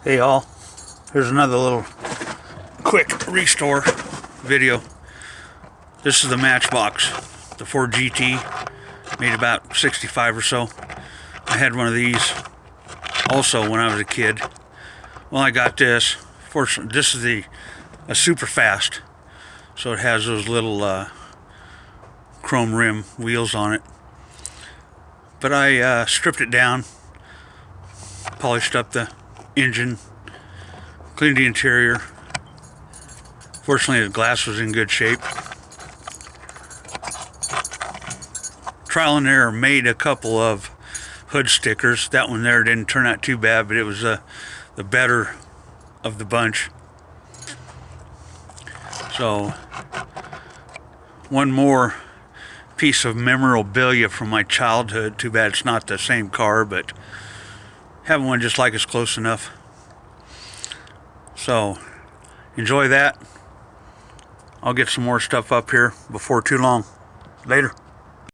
Hey all, here's another little quick restore video. This is the Matchbox, the Ford GT, made about 65 or so. I had one of these also when I was a kid. Well, I got this. Fortunately, this is a super fast, so it has those little chrome rim wheels on it. But I stripped it down, polished up the engine, cleaned the interior. Fortunately, the glass was in good shape. Trial and error, made a couple of hood stickers. That one there didn't turn out too bad, but it was the better of the bunch. So, one more piece of memorabilia from my childhood. Too bad it's not the same car, but having one just like it's close enough. So, enjoy that. I'll get some more stuff up here before too long. Later.